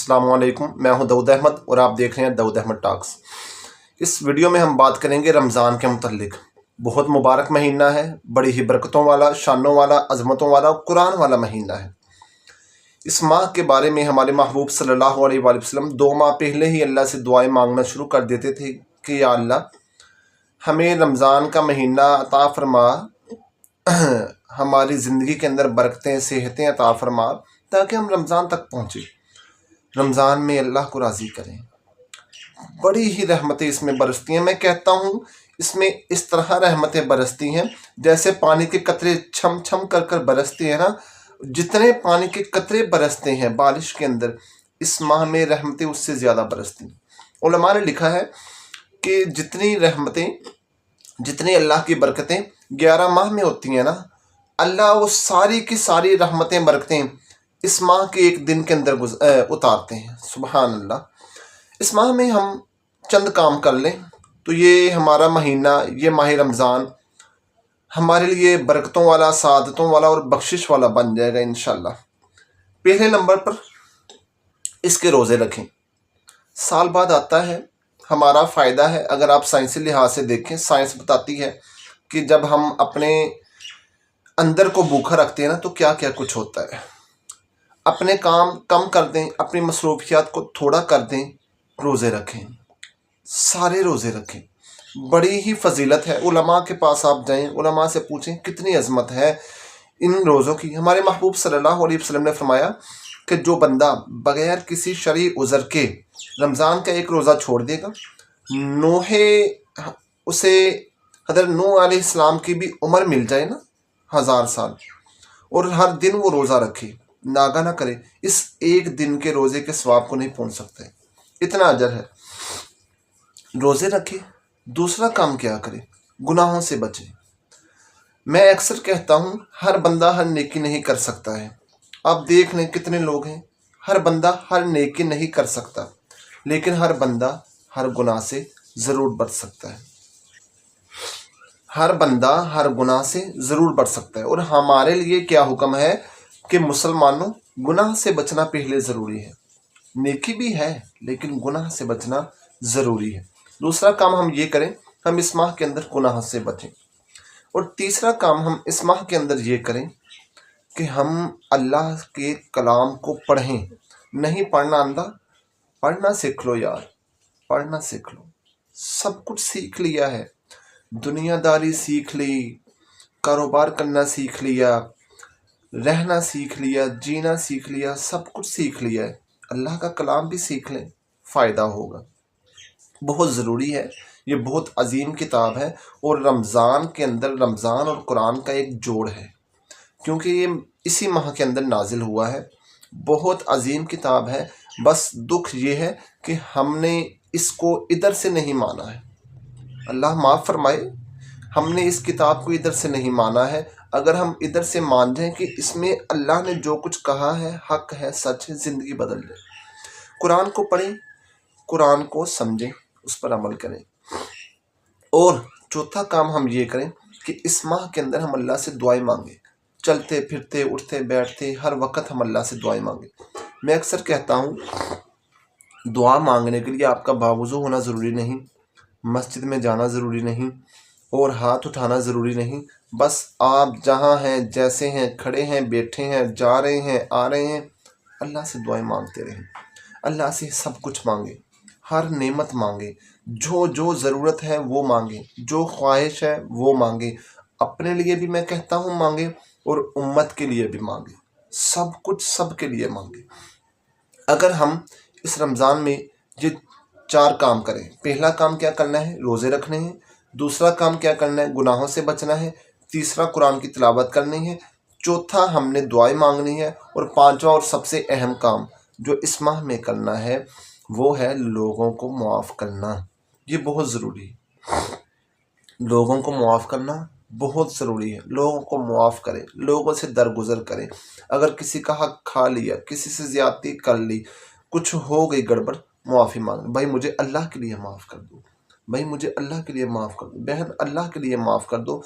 अस्सलाम वालेकुम, मैं हूं दाऊद अहमद और आप देख रहे हैं दाऊद अहमद टॉक्स। इस वीडियो में हम बात करेंगे रमज़ान के मुतल्लिक। बहुत मुबारक महीना है, बड़ी ही बरकतों वाला, शानों वाला, अज़मतों वाला और कुरान वाला महीना है। इस माह के बारे में हमारे महबूब सल्लल्लाहु अलैहि वसल्लम 2 माह पहले ही अल्लाह से दुआएं मांगना शुरू कर देते थे कि या अल्लाह हमें रमज़ान का महीना अता फरमा, हमारी ज़िंदगी के अंदर बरकतें सेहतें अता फरमा ताकि हम रमज़ान तक पहुँचे, रमज़ान में अल्लाह को राज़ी करें। बड़ी ही रहमतें इसमें बरसती हैं। मैं कहता हूँ इसमें इस तरह रहमतें बरसती हैं जैसे पानी के कतरे छम छम कर कर बरसते हैं ना, जितने पानी के कतरे बरसते हैं बारिश के अंदर, इस माह में रहमतें उससे ज़्यादा बरसती हैं। उलमा ने लिखा है कि जितनी रहमतें, जितनी अल्लाह की बरकतें 11 माह में होती हैं ना, अल्लाह वो सारी की सारी रहमतें बरकतें इस माह के एक दिन के अंदर उतारते हैं। सुबहान अल्लाह। इस माह में हम चंद काम कर लें तो ये हमारा महीना, ये माह रमज़ान हमारे लिए बरकतों वाला, सादतों वाला और बख्शिश वाला बन जाएगा इंशाल्लाह। पहले नंबर पर इसके रोज़े रखें। साल बाद आता है, हमारा फ़ायदा है। अगर आप साइंसी लिहाज से देखें, साइंस बताती है कि जब हम अपने अंदर को भूखा रखते हैं ना तो क्या क्या कुछ होता है। अपने काम कम कर दें, अपनी मसरूफियात को थोड़ा कर दें, रोज़े रखें, सारे रोज़े रखें। बड़ी ही फजीलत है। उलमा के पास आप जाएं, उलमा से पूछें कितनी अजमत है इन रोज़ों की। हमारे महबूब सल्लल्लाहु अलैहि वसल्लम ने फरमाया कि जो बंदा बगैर किसी शरई उज़र के रमज़ान का एक रोज़ा छोड़ देगा, उसे हज़रत नूह अलैहिस्सलाम की भी उम्र मिल जाए ना, 1000 साल, और हर दिन वो रोज़ा रखे, नागा ना करे, इस एक दिन के रोज़े के सवाब को नहीं पहुँच सकते। इतना अजर है। रोज़े रखे। दूसरा काम क्या करे? गुनाहों से बचे। मैं अक्सर कहता हूँ हर बंदा हर नेकी नहीं कर सकता है। आप देख लें कितने लोग हैं, हर बंदा हर नेकी नहीं कर सकता, लेकिन हर बंदा हर गुनाह से ज़रूर बच सकता है। हर बंदा हर गुनाह से ज़रूर बच सकता है। और हमारे लिए क्या हुक्म है कि मुसलमानों, गुनाह से बचना पहले ज़रूरी है। नेकी भी है लेकिन गुनाह से बचना ज़रूरी है। दूसरा काम हम ये करें, हम इस माह के अंदर गुनाह से बचें। और तीसरा काम हम इस माह के अंदर ये करें कि हम अल्लाह के कलाम को पढ़ें। नहीं पढ़ना आंदा, पढ़ना सीख लो यार, पढ़ना सीख लो। सब कुछ सीख लिया है, दुनियादारी सीख ली, कारोबार करना सीख लिया, रहना सीख लिया, जीना सीख लिया, सब कुछ सीख लिया है। अल्लाह का कलाम भी सीख लें, फ़ायदा होगा। बहुत ज़रूरी है। ये बहुत अजीम किताब है और रमज़ान के अंदर रमज़ान और कुरान का एक जोड़ है, क्योंकि ये इसी माह के अंदर नाजिल हुआ है। बहुत अजीम किताब है। बस दुख ये है कि हमने इसको इधर से नहीं माना है। अल्लाह माफ़ फरमाए, हमने इस किताब को इधर से नहीं माना है। अगर हम इधर से मान जाएं कि इसमें अल्लाह ने जो कुछ कहा है हक है, सच है, ज़िंदगी बदल जाए। कुरान को पढ़ें, कुरान को समझें, उस पर अमल करें। और चौथा काम हम ये करें कि इस माह के अंदर हम अल्लाह से दुआएं मांगें। चलते फिरते, उठते बैठते, हर वक्त हम अल्लाह से दुआएं मांगें। मैं अक्सर कहता हूँ दुआ मांगने के लिए आपका बावुज़ू होना ज़रूरी नहीं, मस्जिद में जाना ज़रूरी नहीं और हाथ उठाना ज़रूरी नहीं। बस आप जहाँ हैं, जैसे हैं, खड़े हैं, बैठे हैं, जा रहे हैं, आ रहे हैं, अल्लाह से दुआएं मांगते रहें। अल्लाह से सब कुछ मांगे, हर नेमत मांगे, जो जो ज़रूरत है वो मांगे, जो ख्वाहिश है वो मांगे। अपने लिए भी मैं कहता हूँ मांगे और उम्मत के लिए भी मांगे। सब कुछ सब के लिए मांगे। अगर हम इस रमज़ान में ये 4 काम करें, पहला काम क्या करना है? रोज़े रखने हैं। दूसरा काम क्या करना है? गुनाहों से बचना है। तीसरा कुरान की तिलावत करनी है। चौथा हमने दुआएं मांगनी है। और पांचवा और सबसे अहम काम जो इस माह में करना है वो है लोगों को मुआफ़ करना। ये बहुत ज़रूरी है। लोगों को मुआफ़ करना बहुत ज़रूरी है। लोगों को मुआफ़ करें, लोगों से दरगुजर करें। अगर किसी का हक खा लिया, किसी से ज़्यादती कर ली, कुछ हो गई गड़बड़, मुआफ़ी मांग, भाई मुझे अल्लाह के लिए माफ़ कर दो, भाई मुझे अल्लाह के लिए माफ़ कर दो, बहन अल्लाह के लिए माफ़ कर दो।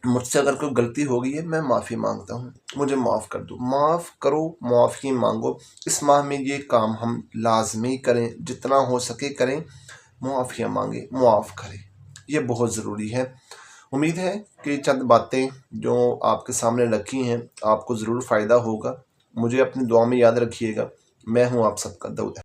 مجھ سے اگر کوئی غلطی ہو گئی ہے میں معافی مانگتا ہوں، مجھے معاف کر دو، معاف کرو، معافی مانگو۔ اس ماہ میں یہ کام ہم لازمی کریں، جتنا ہو سکے کریں، معافیاں مانگیں، معاف کریں، یہ بہت ضروری ہے۔ امید ہے کہ چند باتیں جو آپ کے سامنے رکھی ہیں آپ کو ضرور فائدہ ہوگا۔ مجھے اپنی دعا میں یاد رکھیے گا۔ میں ہوں آپ سب کا دعوت